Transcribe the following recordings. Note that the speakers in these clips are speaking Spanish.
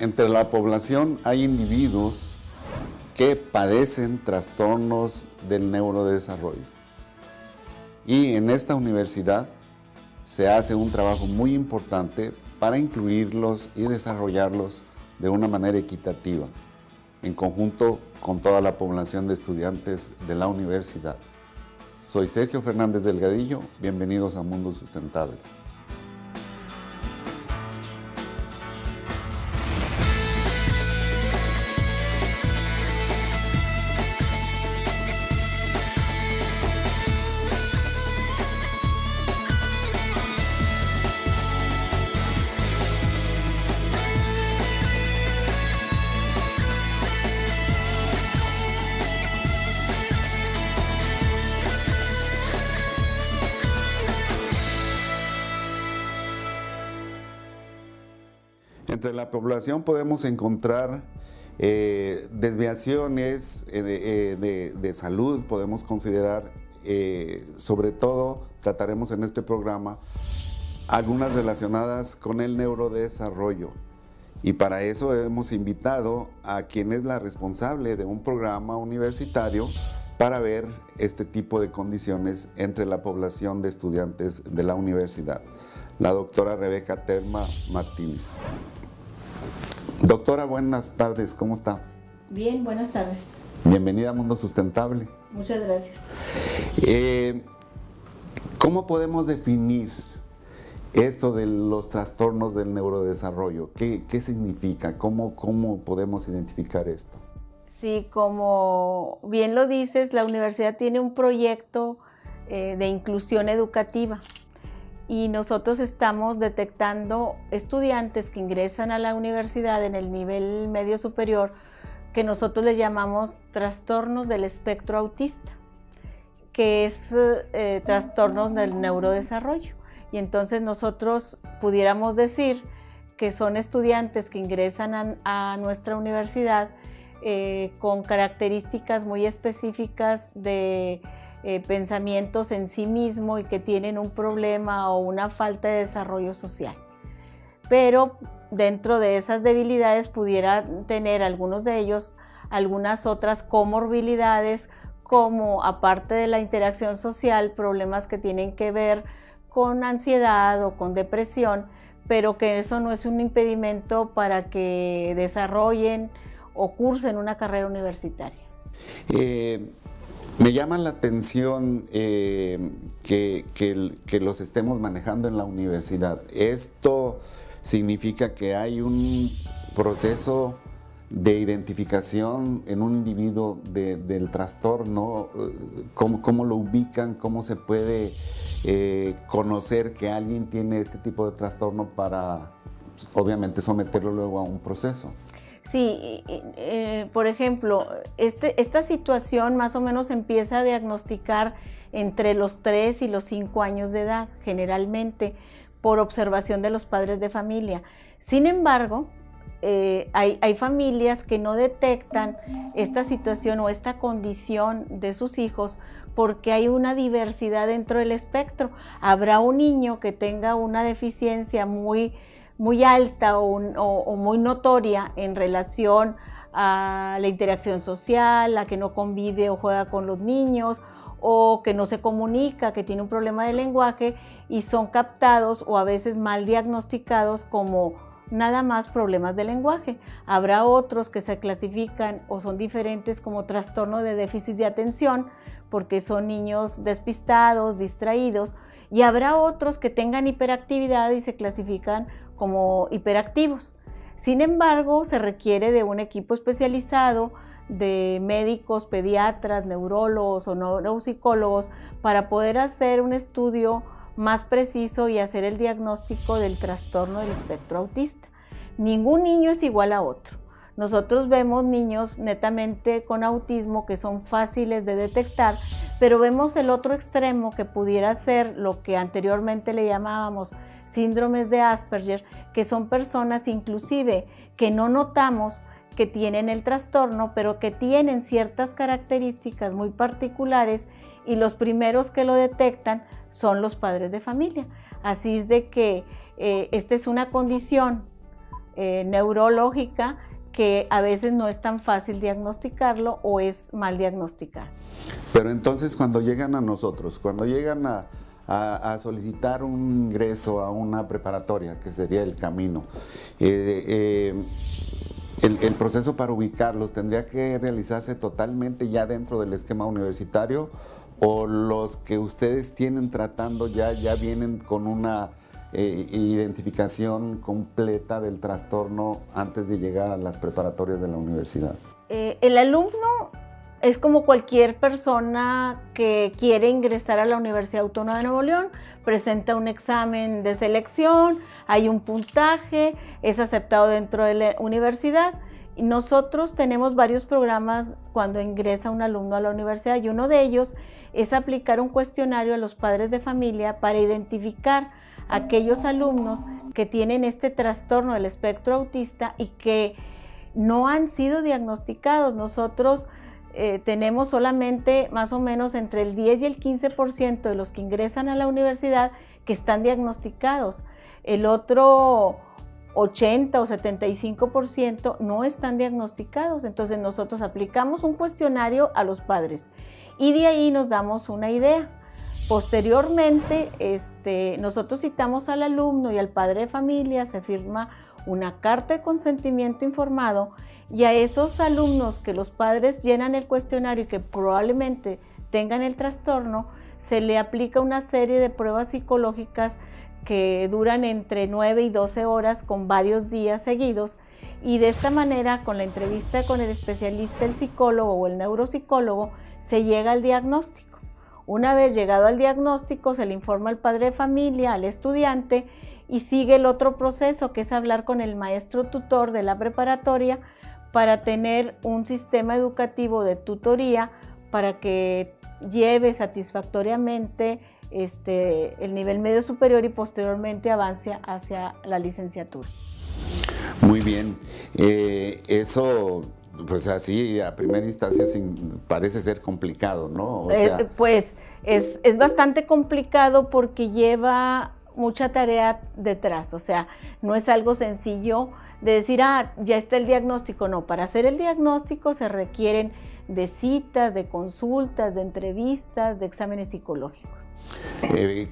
Entre la población hay individuos que padecen trastornos del neurodesarrollo. Y en esta universidad se hace un trabajo muy importante para incluirlos y desarrollarlos de una manera equitativa, en conjunto con toda la población de estudiantes de la universidad. Soy Sergio Fernández Delgadillo, bienvenidos a Mundo Sustentable. Entre la población podemos encontrar desviaciones de salud, podemos considerar, sobre todo trataremos en este programa algunas relacionadas con el neurodesarrollo. Y para eso hemos invitado a quien es la responsable de un programa universitario para ver este tipo de condiciones entre la población de estudiantes de la universidad, la doctora Rebeca Telma Martínez. Doctora, buenas tardes, ¿cómo está? Bien, buenas tardes. Bienvenida a Mundo Sustentable. Muchas gracias. ¿Cómo podemos definir esto de los trastornos del neurodesarrollo? ¿Qué significa? ¿Cómo podemos identificar esto? Sí, como bien lo dices, la universidad tiene un proyecto de inclusión educativa. Y nosotros estamos detectando estudiantes que ingresan a la universidad en el nivel medio superior, que nosotros le llamamos trastornos del espectro autista, que es trastornos del neurodesarrollo. Y entonces nosotros pudiéramos decir que son estudiantes que ingresan a nuestra universidad con características muy específicas de pensamientos en sí mismo y que tienen un problema o una falta de desarrollo social. Pero dentro de esas debilidades pudiera tener algunos de ellos algunas otras comorbilidades, como aparte de la interacción social, problemas que tienen que ver con ansiedad o con depresión, pero que eso no es un impedimento para que desarrollen o cursen una carrera universitaria. Me llama la atención que los estemos manejando en la universidad. ¿Esto significa que hay un proceso de identificación en un individuo del trastorno? ¿Cómo lo ubican? ¿Cómo se puede conocer que alguien tiene este tipo de trastorno para, obviamente, someterlo luego a un proceso? Sí, por ejemplo, esta situación más o menos se empieza a diagnosticar entre los 3 y los 5 años de edad, generalmente por observación de los padres de familia. Sin embargo, hay familias que no detectan esta situación o esta condición de sus hijos porque hay una diversidad dentro del espectro. Habrá un niño que tenga una deficiencia muy alta o muy notoria en relación a la interacción social, a que no convive o juega con los niños, o que no se comunica, que tiene un problema de lenguaje y son captados o a veces mal diagnosticados como nada más problemas de lenguaje. Habrá otros que se clasifican o son diferentes como trastorno de déficit de atención, porque son niños despistados, distraídos, y habrá otros que tengan hiperactividad y se clasifican como hiperactivos. Sin embargo, se requiere de un equipo especializado de médicos, pediatras, neurólogos o neuropsicólogos para poder hacer un estudio más preciso y hacer el diagnóstico del trastorno del espectro autista. Ningún niño es igual a otro. Nosotros vemos niños netamente con autismo que son fáciles de detectar, pero vemos el otro extremo que pudiera ser lo que anteriormente le llamábamos síndromes de Asperger, que son personas inclusive que no notamos que tienen el trastorno, pero que tienen ciertas características muy particulares y los primeros que lo detectan son los padres de familia. Así es de que esta es una condición neurológica que a veces no es tan fácil diagnosticarlo o es mal diagnosticado. Pero entonces cuando llegan a nosotros, cuando llegan a solicitar un ingreso a una preparatoria, que sería el camino, el proceso para ubicarlos tendría que realizarse totalmente ya dentro del esquema universitario, o los que ustedes tienen tratando ya vienen con una identificación completa del trastorno antes de llegar a las preparatorias de la universidad. El alumno es como cualquier persona que quiere ingresar a la Universidad Autónoma de Nuevo León, presenta un examen de selección, hay un puntaje, es aceptado dentro de la universidad. Y nosotros tenemos varios programas cuando ingresa un alumno a la universidad, y uno de ellos es aplicar un cuestionario a los padres de familia para identificar a aquellos alumnos que tienen este trastorno del espectro autista y que no han sido diagnosticados. Nosotros tenemos solamente más o menos entre el 10 y el 15% de los que ingresan a la universidad que están diagnosticados. El otro 80 o 75% no están diagnosticados. Entonces nosotros aplicamos un cuestionario a los padres y de ahí nos damos una idea. Posteriormente, nosotros citamos al alumno y al padre de familia, se firma una carta de consentimiento informado, y a esos alumnos que los padres llenan el cuestionario y que probablemente tengan el trastorno, se le aplica una serie de pruebas psicológicas que duran entre 9 y 12 horas con varios días seguidos, y de esta manera, con la entrevista con el especialista, el psicólogo o el neuropsicólogo, se llega al diagnóstico. Una vez llegado al diagnóstico, se le informa al padre de familia, al estudiante, y sigue el otro proceso, que es hablar con el maestro tutor de la preparatoria para tener un sistema educativo de tutoría para que lleve satisfactoriamente el nivel medio superior y posteriormente avance hacia la licenciatura. Muy bien, eso pues así a primera instancia parece ser complicado, ¿no? O sea, pues es bastante complicado porque lleva mucha tarea detrás, o sea, no es algo sencillo de decir, ya está el diagnóstico. No, para hacer el diagnóstico se requieren de citas, de consultas, de entrevistas, de exámenes psicológicos.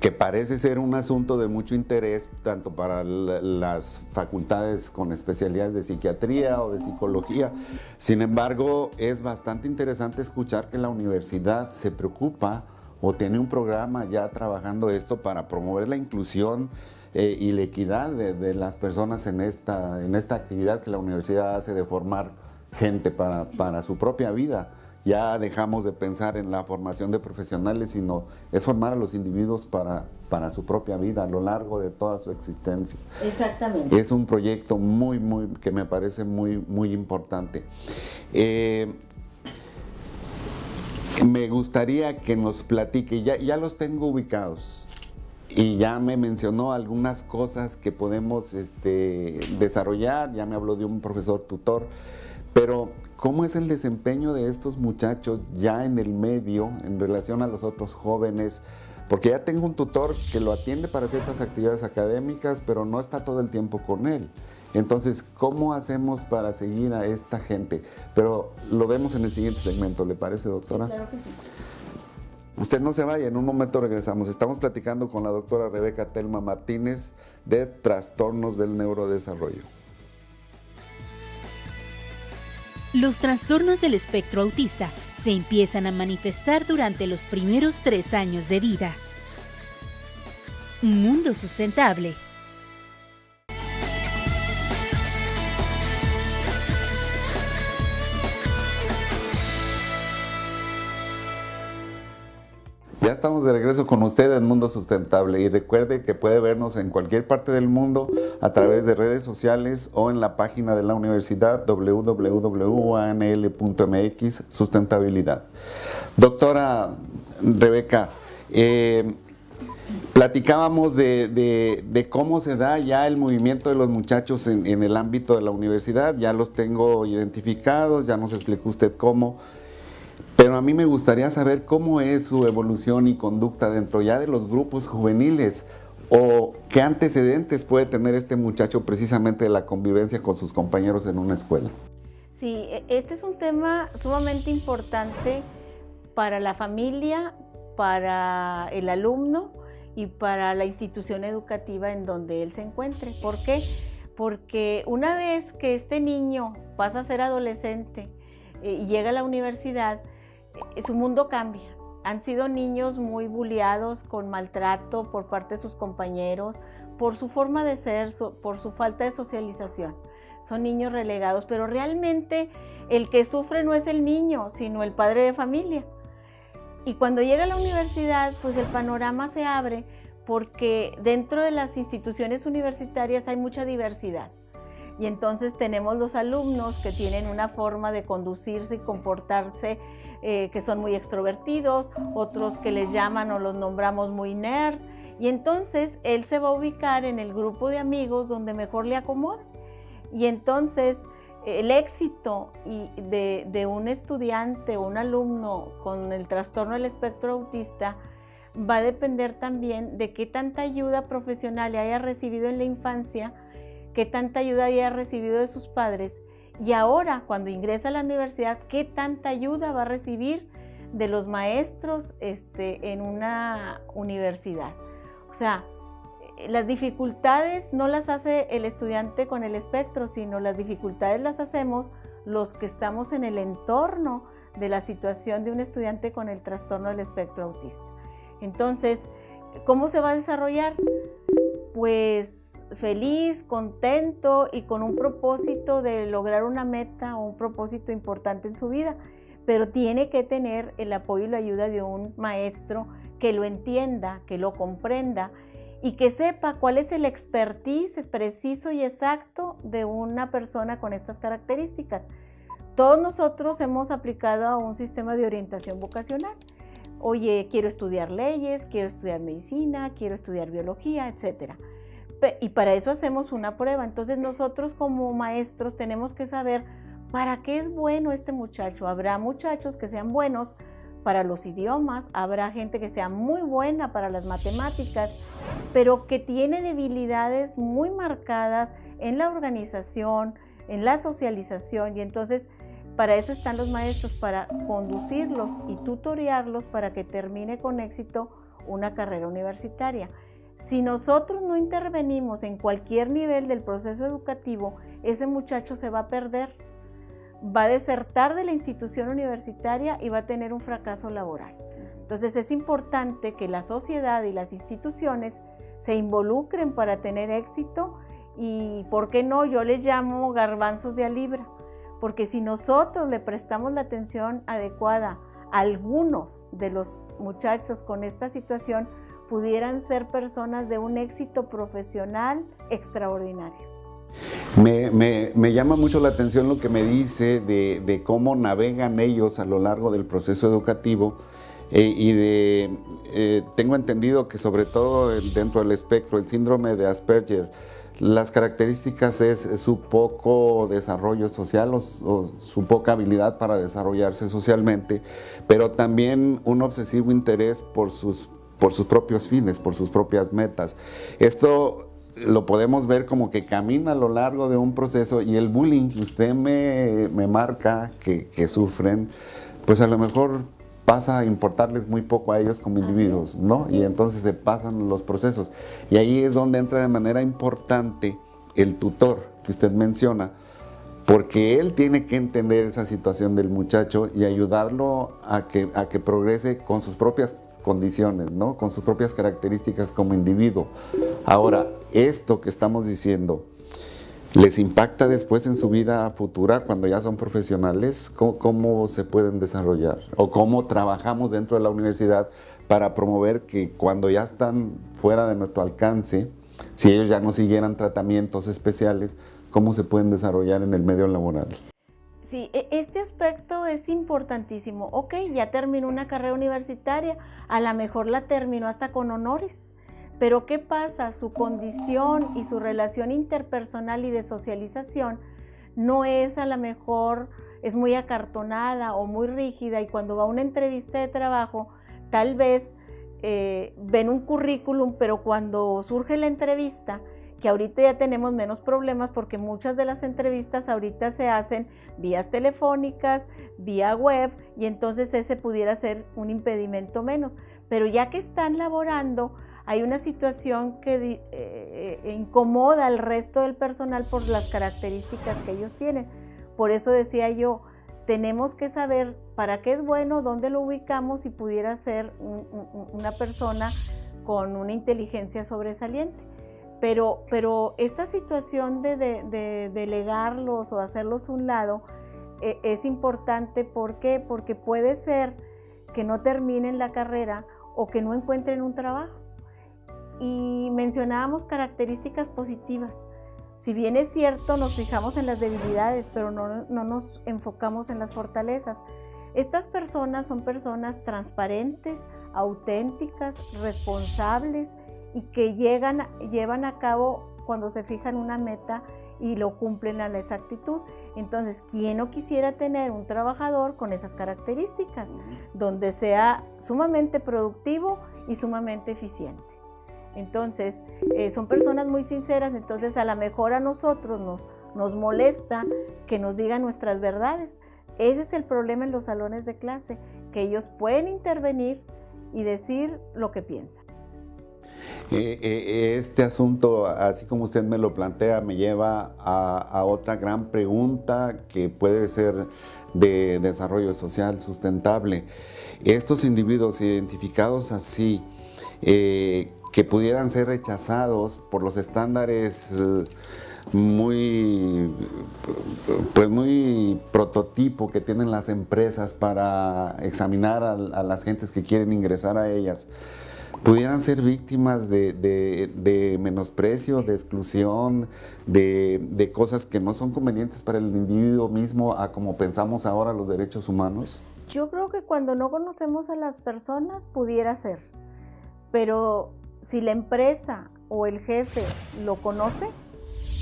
Que parece ser un asunto de mucho interés tanto para las facultades con especialidades de psiquiatría o de psicología. Sin embargo, es bastante interesante escuchar que la universidad se preocupa o tiene un programa ya trabajando esto para promover la inclusión y la equidad de las personas en esta actividad que la universidad hace de formar gente para su propia vida. Ya dejamos de pensar en la formación de profesionales, sino es formar a los individuos para su propia vida a lo largo de toda su existencia. Exactamente. Es un proyecto que me parece muy importante. Me gustaría que nos platique, ya los tengo ubicados y ya me mencionó algunas cosas que podemos desarrollar, ya me habló de un profesor tutor, pero ¿cómo es el desempeño de estos muchachos ya en el medio en relación a los otros jóvenes? Porque ya tengo un tutor que lo atiende para ciertas actividades académicas, pero no está todo el tiempo con él. Entonces, ¿cómo hacemos para seguir a esta gente? Pero lo vemos en el siguiente segmento, ¿le parece, doctora? Sí, claro que sí. Usted no se vaya, en un momento regresamos. Estamos platicando con la doctora Rebeca Telma Martínez de trastornos del neurodesarrollo. Los trastornos del espectro autista se empiezan a manifestar durante los primeros 3 años de vida. Un mundo sustentable. Ya estamos de regreso con usted en Mundo Sustentable y recuerde que puede vernos en cualquier parte del mundo a través de redes sociales o en la página de la universidad www.uanl.mx Sustentabilidad. Doctora Rebeca, platicábamos de cómo se da ya el movimiento de los muchachos en el ámbito de la universidad, ya los tengo identificados, ya nos explicó usted cómo. Pero a mí me gustaría saber cómo es su evolución y conducta dentro ya de los grupos juveniles ¿O qué antecedentes puede tener este muchacho precisamente de la convivencia con sus compañeros en una escuela? Sí, este es un tema sumamente importante para la familia, para el alumno y para la institución educativa en donde él se encuentre. ¿Por qué? Porque una vez que este niño pasa a ser adolescente y llega a la universidad, su mundo cambia. Han sido niños muy bulliados, con maltrato por parte de sus compañeros, por su forma de ser, por su falta de socialización. Son niños relegados, pero realmente el que sufre no es el niño, sino el padre de familia. Y cuando llega a la universidad, pues el panorama se abre porque dentro de las instituciones universitarias hay mucha diversidad. Y entonces tenemos los alumnos que tienen una forma de conducirse y comportarse que son muy extrovertidos, otros que les llaman o los nombramos muy nerd. Y entonces él se va a ubicar en el grupo de amigos donde mejor le acomode. Y entonces el éxito de un estudiante o un alumno con el trastorno del espectro autista va a depender también de qué tanta ayuda profesional haya recibido en la infancia, qué tanta ayuda haya recibido de sus padres y ahora cuando ingresa a la universidad, qué tanta ayuda va a recibir de los maestros en una universidad. O sea, las dificultades no las hace el estudiante con el espectro, sino las dificultades las hacemos los que estamos en el entorno de la situación de un estudiante con el trastorno del espectro autista. Entonces, ¿cómo se va a desarrollar? Pues feliz, contento y con un propósito de lograr una meta o un propósito importante en su vida, pero tiene que tener el apoyo y la ayuda de un maestro que lo entienda, que lo comprenda y que sepa cuál es el expertise preciso y exacto de una persona con estas características. Todos nosotros hemos aplicado a un sistema de orientación vocacional. Oye, quiero estudiar leyes, quiero estudiar medicina, quiero estudiar biología, etc. Y para eso hacemos una prueba. Entonces nosotros como maestros tenemos que saber para qué es bueno este muchacho. Habrá muchachos que sean buenos para los idiomas, habrá gente que sea muy buena para las matemáticas, pero que tiene debilidades muy marcadas en la organización, en la socialización, y entonces para eso están los maestros, para conducirlos y tutoriarlos para que termine con éxito una carrera universitaria. Si nosotros no intervenimos en cualquier nivel del proceso educativo, ese muchacho se va a perder, va a desertar de la institución universitaria y va a tener un fracaso laboral. Entonces es importante que la sociedad y las instituciones se involucren para tener éxito y, ¿por qué no? Yo les llamo garbanzos de a libra, porque si nosotros le prestamos la atención adecuada a algunos de los muchachos con esta situación, pudieran ser personas de un éxito profesional extraordinario. Me llama mucho la atención lo que me dice de cómo navegan ellos a lo largo del proceso educativo tengo entendido que sobre todo dentro del espectro, el síndrome de Asperger, las características es su poco desarrollo social o su poca habilidad para desarrollarse socialmente, pero también un obsesivo interés por sus propios fines, por sus propias metas. Esto lo podemos ver como que camina a lo largo de un proceso, y el bullying que usted me marca que sufren, pues a lo mejor pasa a importarles muy poco a ellos como individuos, ¿no? Y entonces se pasan los procesos. Y ahí es donde entra de manera importante el tutor que usted menciona, porque él tiene que entender esa situación del muchacho y ayudarlo a que progrese con sus propias condiciones, ¿no? Con sus propias características como individuo. Ahora, esto que estamos diciendo, ¿les impacta después en su vida futura cuando ya son profesionales? ¿Cómo se pueden desarrollar? ¿O cómo trabajamos dentro de la universidad para promover que cuando ya están fuera de nuestro alcance, si ellos ya no siguieran tratamientos especiales, cómo se pueden desarrollar en el medio laboral? Sí, este aspecto es importantísimo. Ok, ya terminó una carrera universitaria, a lo mejor la terminó hasta con honores. Pero ¿qué pasa? Su condición y su relación interpersonal y de socialización no es, a lo mejor, es muy acartonada o muy rígida, y cuando va a una entrevista de trabajo, tal vez ven un currículum, pero cuando surge la entrevista, que ahorita ya tenemos menos problemas porque muchas de las entrevistas ahorita se hacen vías telefónicas, vía web, y entonces ese pudiera ser un impedimento menos. Pero ya que están laborando, hay una situación que incomoda al resto del personal por las características que ellos tienen. Por eso decía yo, tenemos que saber para qué es bueno, dónde lo ubicamos y pudiera ser una persona con una inteligencia sobresaliente. Pero esta situación de delegarlos o hacerlos a un lado es importante. ¿Por qué? Porque puede ser que no terminen la carrera o que no encuentren un trabajo. Y mencionábamos características positivas. Si bien es cierto, nos fijamos en las debilidades, pero no nos enfocamos en las fortalezas. Estas personas son personas transparentes, auténticas, responsables, y que llevan a cabo cuando se fijan una meta y lo cumplen a la exactitud. Entonces, ¿quién no quisiera tener un trabajador con esas características, donde sea sumamente productivo y sumamente eficiente? Entonces, son personas muy sinceras. Entonces, a lo mejor a nosotros nos molesta que nos digan nuestras verdades. Ese es el problema en los salones de clase, que ellos pueden intervenir y decir lo que piensan. Este asunto, así como usted me lo plantea, me lleva a otra gran pregunta que puede ser de desarrollo social sustentable. Estos individuos identificados así, que pudieran ser rechazados por los estándares muy prototipo que tienen las empresas para examinar a las gentes que quieren ingresar a ellas, pudieran ser víctimas de menosprecio, de exclusión, de cosas que no son convenientes para el individuo mismo, a como pensamos ahora los derechos humanos? Yo creo que cuando no conocemos a las personas pudiera ser, pero si la empresa o el jefe lo conoce,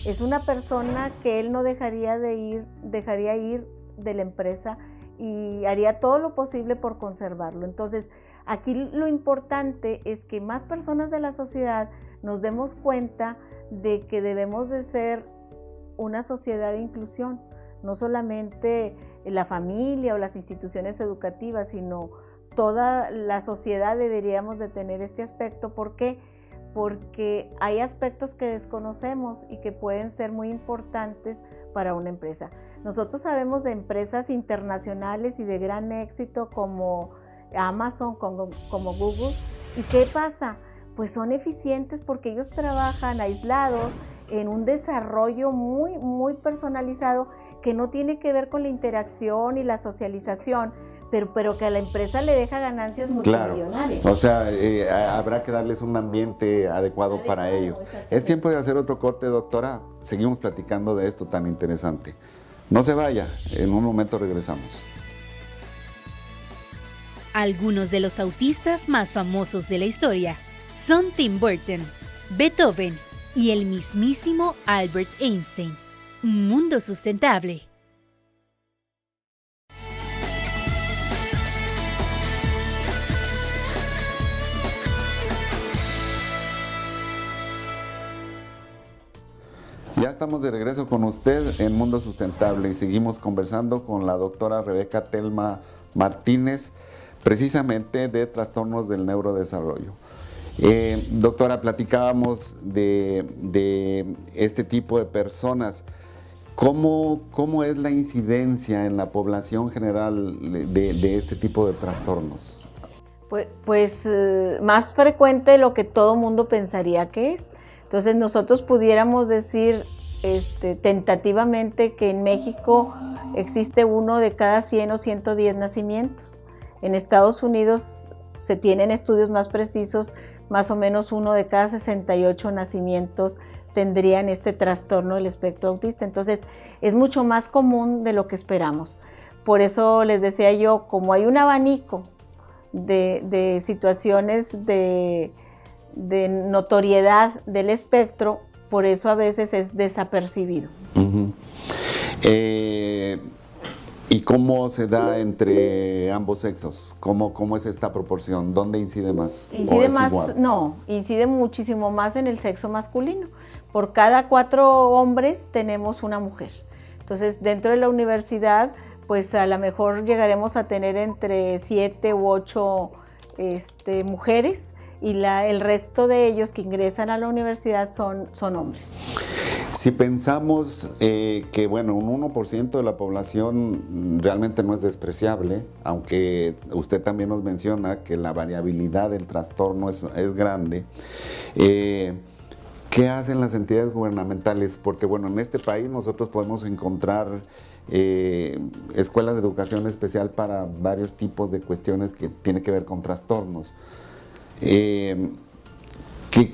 es una persona que él no dejaría ir de la empresa y haría todo lo posible por conservarlo. Entonces, aquí lo importante es que más personas de la sociedad nos demos cuenta de que debemos de ser una sociedad de inclusión, no solamente la familia o las instituciones educativas, sino toda la sociedad deberíamos de tener este aspecto. ¿Por qué? Porque hay aspectos que desconocemos y que pueden ser muy importantes para una empresa. Nosotros sabemos de empresas internacionales y de gran éxito como Amazon, como Google. ¿Y qué pasa? Pues son eficientes porque ellos trabajan aislados en un desarrollo muy, muy personalizado que no tiene que ver con la interacción y la socialización, pero que a la empresa le deja ganancias multimillonarias. Claro. O sea, habrá que darles un ambiente adecuado para ellos. Es tiempo de hacer otro corte, doctora. Seguimos platicando de esto tan interesante. No se vaya, en un momento regresamos. Algunos de los autistas más famosos de la historia son Tim Burton, Beethoven y el mismísimo Albert Einstein. Mundo Sustentable. Ya estamos de regreso con usted en Mundo Sustentable y seguimos conversando con la doctora Rebeca Telma Martínez, precisamente de trastornos del neurodesarrollo. Doctora, platicábamos de este tipo de personas. ¿Cómo es la incidencia en la población general de este tipo de trastornos? Pues más frecuente de lo que todo mundo pensaría que es. Entonces nosotros pudiéramos decir tentativamente que en México existe uno de cada 100 o 110 nacimientos. En Estados Unidos se tienen estudios más precisos, más o menos uno de cada 68 nacimientos tendrían este trastorno del espectro autista. Entonces es mucho más común de lo que esperamos. Por eso les decía yo, como hay un abanico de situaciones de notoriedad del espectro, por eso a veces es desapercibido. ¿Y cómo se da entre ambos sexos? ¿Cómo es esta proporción? ¿Dónde incide más? Incide más, no, incide muchísimo más en el sexo masculino. Por cada 4 hombres tenemos una mujer. Entonces, dentro de la universidad, pues a lo mejor llegaremos a tener entre 7 u 8 mujeres, y el resto de ellos que ingresan a la universidad son hombres. Si pensamos que, bueno, un 1% de la población realmente no es despreciable, aunque usted también nos menciona que la variabilidad del trastorno es grande, ¿qué hacen las entidades gubernamentales? Porque, bueno, en este país nosotros podemos encontrar escuelas de educación especial para varios tipos de cuestiones que tienen que ver con trastornos.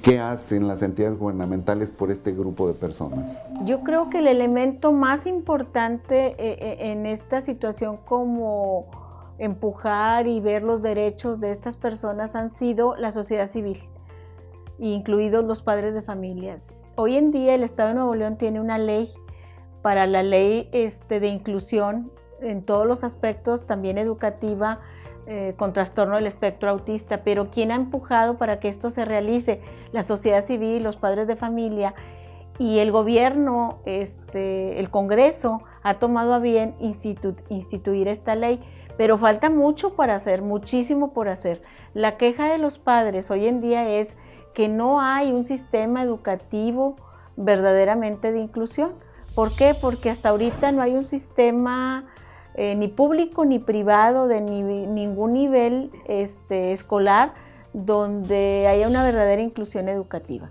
¿Qué hacen las entidades gubernamentales por este grupo de personas? Yo creo que el elemento más importante en esta situación, como empujar y ver los derechos de estas personas, han sido la sociedad civil, incluidos los padres de familias. Hoy en día el Estado de Nuevo León tiene una ley para la ley de inclusión en todos los aspectos, también educativa, con trastorno del espectro autista, pero ¿quién ha empujado para que esto se realice? La sociedad civil, los padres de familia, y el gobierno, el Congreso ha tomado a bien instituir esta ley, pero falta mucho para hacer, muchísimo por hacer. La queja de los padres hoy en día es que no hay un sistema educativo verdaderamente de inclusión. ¿Por qué? Porque hasta ahorita no hay un sistema ni público ni privado de ningún nivel escolar donde haya una verdadera inclusión educativa.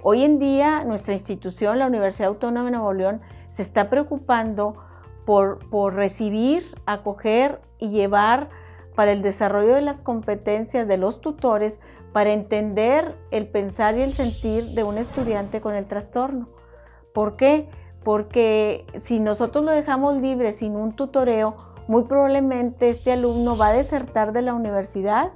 Hoy en día nuestra institución, la Universidad Autónoma de Nuevo León, se está preocupando por recibir, acoger y llevar para el desarrollo de las competencias de los tutores para entender el pensar y el sentir de un estudiante con el trastorno. ¿Por qué? Porque si nosotros lo dejamos libre sin un tutoreo, muy probablemente este alumno va a desertar de la universidad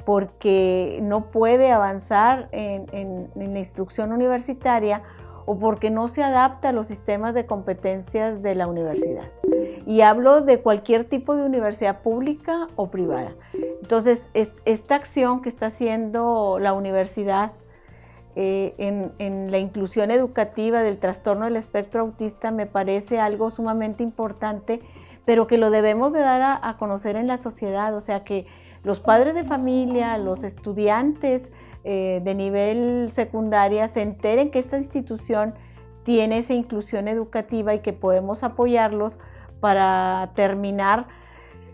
porque no puede avanzar en la instrucción universitaria o porque no se adapta a los sistemas de competencias de la universidad. Y hablo de cualquier tipo de universidad pública o privada. Entonces, esta acción que está haciendo la universidad en la inclusión educativa del trastorno del espectro autista me parece algo sumamente importante, pero que lo debemos de dar a conocer en la sociedad, o sea que los padres de familia, los estudiantes de nivel secundaria se enteren que esta institución tiene esa inclusión educativa y que podemos apoyarlos para terminar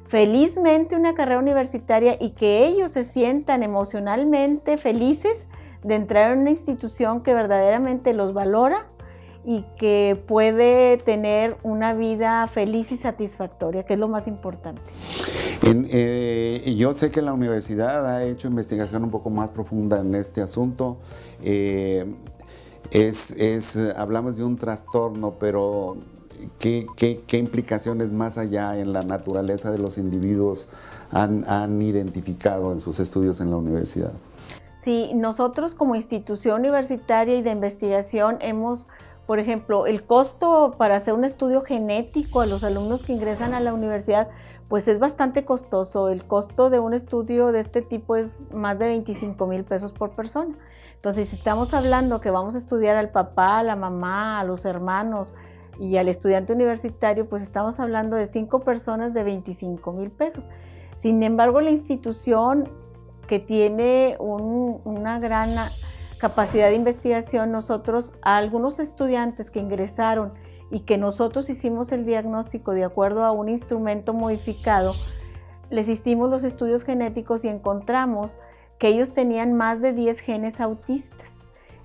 felizmente una carrera universitaria y que ellos se sientan emocionalmente felices de entrar en una institución que verdaderamente los valora y que puede tener una vida feliz y satisfactoria, que es lo más importante. Yo sé que la universidad ha hecho investigación un poco más profunda en este asunto. Hablamos de un trastorno, pero ¿qué implicaciones más allá en la naturaleza de los individuos han identificado en sus estudios en la universidad? Sí, nosotros como institución universitaria y de investigación hemos, por ejemplo, el costo para hacer un estudio genético a los alumnos que ingresan a la universidad, pues es bastante costoso. El costo de un estudio de este tipo es más de 25,000 pesos por persona. Entonces, si estamos hablando que vamos a estudiar al papá, a la mamá, a los hermanos y al estudiante universitario, pues estamos hablando de 5 personas de 25,000 pesos. Sin embargo, la institución que tiene una gran capacidad de investigación, nosotros a algunos estudiantes que ingresaron y que nosotros hicimos el diagnóstico de acuerdo a un instrumento modificado, les hicimos los estudios genéticos y encontramos que ellos tenían más de 10 genes autistas.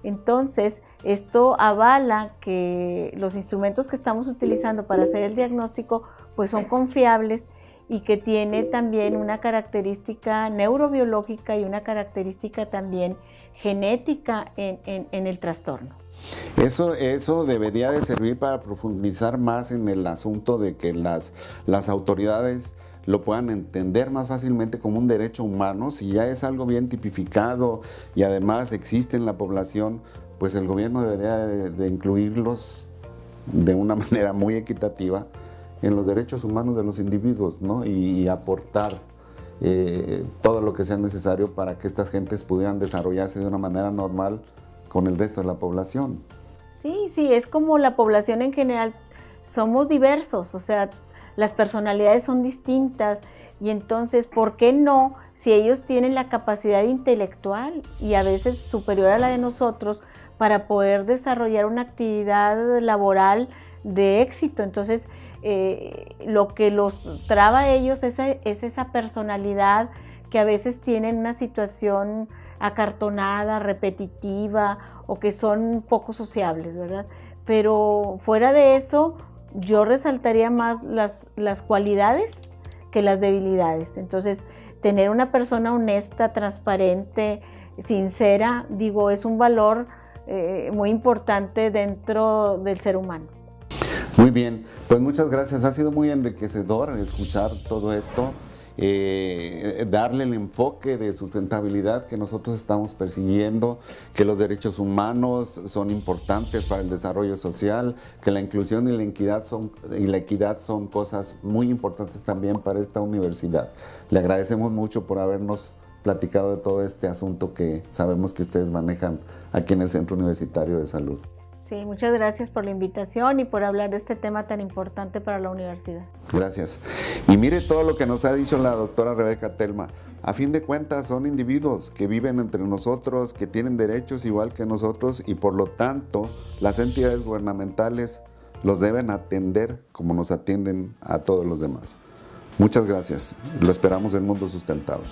Entonces, esto avala que los instrumentos que estamos utilizando para hacer el diagnóstico pues son confiables y que tiene también una característica neurobiológica y una característica también genética en el trastorno. Eso debería de servir para profundizar más en el asunto de que las autoridades lo puedan entender más fácilmente como un derecho humano. Si ya es algo bien tipificado y además existe en la población, pues el gobierno debería de incluirlos de una manera muy equitativa en los derechos humanos de los individuos, ¿no? y aportar todo lo que sea necesario para que estas gentes pudieran desarrollarse de una manera normal con el resto de la población. Sí, es como la población en general, somos diversos, o sea, las personalidades son distintas y entonces, ¿por qué no? Si ellos tienen la capacidad intelectual y a veces superior a la de nosotros para poder desarrollar una actividad laboral de éxito, entonces lo que los traba a ellos es esa personalidad que a veces tienen una situación acartonada, repetitiva o que son poco sociables, ¿verdad? Pero fuera de eso, yo resaltaría más las cualidades que las debilidades. Entonces, tener una persona honesta, transparente, sincera, digo, es un valor muy importante dentro del ser humano. Muy bien, pues muchas gracias. Ha sido muy enriquecedor escuchar todo esto, darle el enfoque de sustentabilidad que nosotros estamos persiguiendo, que los derechos humanos son importantes para el desarrollo social, que la inclusión y la equidad son cosas muy importantes también para esta universidad. Le agradecemos mucho por habernos platicado de todo este asunto que sabemos que ustedes manejan aquí en el Centro Universitario de Salud. Sí, muchas gracias por la invitación y por hablar de este tema tan importante para la universidad. Gracias. Y mire todo lo que nos ha dicho la doctora Rebeca Telma. A fin de cuentas son individuos que viven entre nosotros, que tienen derechos igual que nosotros y por lo tanto las entidades gubernamentales los deben atender como nos atienden a todos los demás. Muchas gracias. Lo esperamos en Mundo Sustentable.